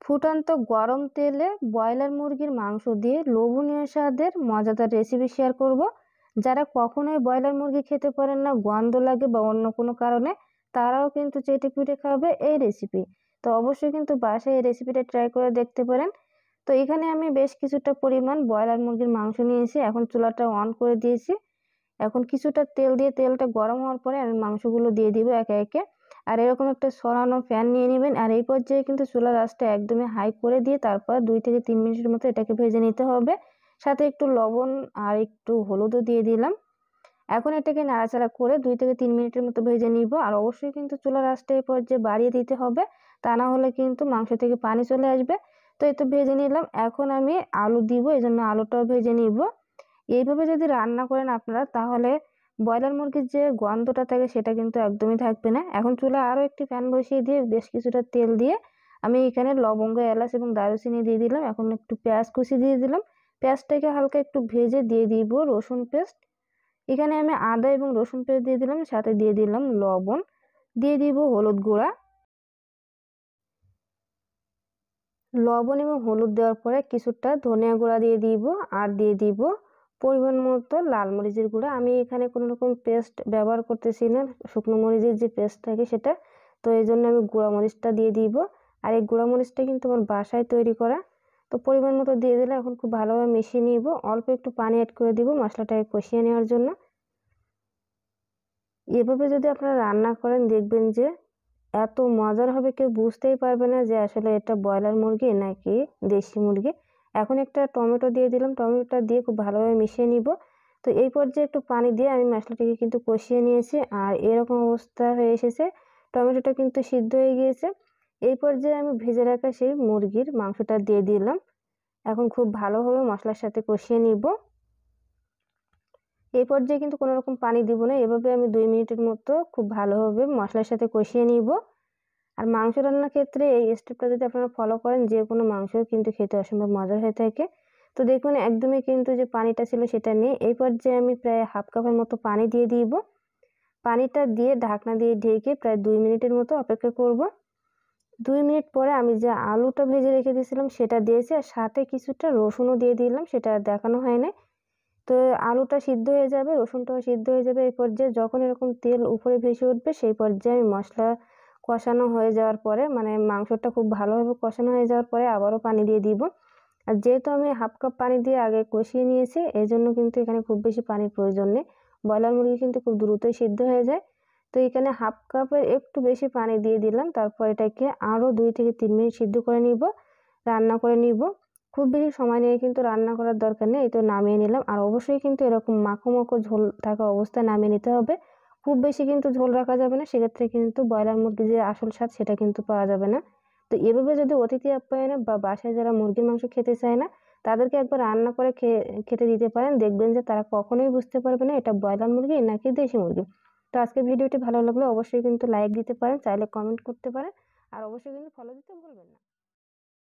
ফুটন্ত গরম তেলে ব্রয়লার মুরগির মাংস দিয়ে লোভনীয় স্বাদের মজাদার রেসিপি শেয়ার করব। যারা কখনোই ব্রয়লার মুরগি খেতে পারেন না, গন্ধ লাগে বা অন্য কোনো কারণে, তারাও কিন্তু চেটে পুটে খাবে এই রেসিপি। তো অবশ্যই কিন্তু বাসায় এই রেসিপিটা ট্রাই করে দেখতে পারেন। তো এখানে আমি বেশ কিছুটা পরিমাণ ব্রয়লার মুরগির মাংস নিয়েছি। এখন চুলাটা অন করে দিয়েছি। এখন কিছুটা তেল দিয়ে তেলটা গরম হওয়ার পরে আমি মাংসগুলো দিয়ে দিব একে একে। আর এরকম একটা সরানো প্যান নিয়ে নেবেন। আর এই পর্যায়ে কিন্তু চুলার আঁচটা একদমই হাই করে দিয়ে তারপর 2 থেকে 3 মিনিটের মতো এটাকে ভেজে নিতে হবে। সাথে একটু লবণ আর একটু হলুদও দিয়ে দিলাম। এখন এটাকে নাড়াচাড়া করে 2 থেকে 3 মিনিটের মতো ভেজে নিব। আর অবশ্যই কিন্তু চুলার আঁচটা এই পর্যায়ে বাড়িয়ে দিতে হবে, তা না হলে কিন্তু মাংস থেকে পানি চলে আসবে। তো এই তো ভেজে নিলাম। এখন আমি আলু দিব, এই জন্য আলুটাও ভেজে নিব। এইভাবে যদি রান্না করেন আপনারা, তাহলে ব্রয়লার মুরগির যে গন্ধটা থাকে সেটা কিন্তু একদমই থাকবে না। এখন চুলা আরও একটি প্যান বসিয়ে দিয়ে বেশ কিছুটা তেল দিয়ে আমি এখানে লবঙ্গ, এলাচ এবং দারুচিনি দিয়ে দিলাম। এখন একটু পেঁয়াজ কুচি দিয়ে দিলাম। পেঁয়াজটাকে হালকা একটু ভেজে দিয়ে দিব রসুন পেস্ট। এখানে আমি আদা এবং রসুন পেস্ট দিয়ে দিলাম, সাথে দিয়ে দিলাম লবণ, দিয়ে দিব হলুদ গুঁড়া। লবণ এবং হলুদ দেওয়ার পরে কিছুটা ধনিয়া গুঁড়া দিয়ে দিব, আর দিয়ে দিব পরিমাণ মতো লাল মরিচের গুঁড়া। আমি এখানে কোনো রকম পেস্ট ব্যবহার করতেছি না, শুকনো মরিচের যে পেস্ট থাকে সেটা। তো এই জন্য আমি গুঁড়া মরিচটা দিয়ে দিব। আর এই গুঁড়া মরিচটা কিন্তু আমার বাসায় তৈরি করা। তো পরিমাণ মতো দিয়ে দিলে এখন খুব ভালোভাবে মিশিয়ে নিব। অল্প একটু পানি অ্যাড করে দিব মশলাটাকে কষিয়ে নেওয়ার জন্য। এভাবে যদি আপনারা রান্না করেন, দেখবেন যে এত মজার হবে, কেউ বুঝতেই পারবে না যে আসলে এটা ব্রয়লার মুরগি নাকি দেশি মুরগি। এখন একটা টমেটো দিয়ে দিলাম, টমেটোটা দিয়ে খুব ভালোভাবে মিশিয়ে নিব। তো এই পর্যায়ে একটু পানি দিয়ে আমি মশলাটাকে কিন্তু কষিয়ে নিয়েছি। আর এরকম অবস্থা হয়ে এসেছে, টমেটোটা কিন্তু সিদ্ধ হয়ে গিয়েছে। এই পর্যায়ে আমি ভেজে রাখা সেই মুরগির মাংসটা দিয়ে দিলাম। এখন খুব ভালোভাবে মশলার সাথে কষিয়ে নিব। এই পর্যায়ে কিন্তু কোনো রকম পানি দিব না। এভাবে আমি 2 মিনিটের মতো খুব ভালোভাবে মশলার সাথে কষিয়ে নিব। আর মাংস রান্নার ক্ষেত্রে এই স্টেপটা যদি আপনারা ফলো করেন, যে কোনো মাংস কিন্তু খেতে অসম্ভব মজার হয়ে থাকে। তো দেখুন একদমই কিন্তু যে পানিটা ছিল সেটা নেই। এই পর্যায়ে আমি প্রায় হাফ কাপের মতো পানি দিয়ে দিব। পানিটা দিয়ে ঢাকনা দিয়ে ঢেকে প্রায় 2 মিনিটের মতো অপেক্ষা করব। 2 মিনিট পরে আমি যে আলুটা ভেজে রেখে দিয়েছিলাম সেটা দিয়েছি, আর সাথে কিছুটা রসুনও দিয়ে দিলাম, সেটা দেখানো হয় না। তো আলুটা সিদ্ধ হয়ে যাবে, রসুনটাও সিদ্ধ হয়ে যাবে। এই পর্যায়ে যখন এরকম তেল উপরে ভেসে উঠবে, সেই পর্যায়ে আমি মশলা কষানো হয়ে যাওয়ার পরে, মানে মাংসটা খুব ভালোভাবে কষানো হয়ে যাওয়ার পরে আবারও পানি দিয়ে দিব। আর যেহেতু আমি হাফ কাপ পানি দিয়ে আগে কষিয়ে নিয়েছি, এই জন্য কিন্তু এখানে খুব বেশি পানির প্রয়োজন নেই। ব্রয়লার মুরগি কিন্তু খুব দ্রুতই সিদ্ধ হয়ে যায়। তো এখানে হাফ কাপের একটু বেশি পানি দিয়ে দিলাম। তারপর এটাকে আরও 2 থেকে 3 মিনিট সিদ্ধ করে নিব, রান্না করে নিব। খুব বেশি সময় নিয়ে কিন্তু রান্না করার দরকার নেই। এই তো নামিয়ে নিলাম। আর অবশ্যই কিন্তু এরকম মাখো মাখো ঝোল থাকা অবস্থায় নামিয়ে নিতে হবে। খুব বেশি কিন্তু ঝোল রাখা যাবে না, সেক্ষেত্রে কিন্তু ব্রয়লার মুরগির যে আসল স্বাদ সেটা কিন্তু পাওয়া যাবে না। তো এভাবে যদি অতিথি আপ্যায়নে বা বাসায় যারা মুরগির মাংস খেতে চায় না, তাদেরকে একবার রান্না করে খেতে দিতে পারেন। দেখবেন যে তারা কখনোই বুঝতে পারবে না এটা ব্রয়লার মুরগি নাকি দেশি মুরগি। তো আজকের ভিডিওটি ভালো লাগলে অবশ্যই কিন্তু লাইক দিতে পারেন, চাইলে কমেন্ট করতে পারেন, আর অবশ্যই কিন্তু ফলো দিতে ভুলবেন না।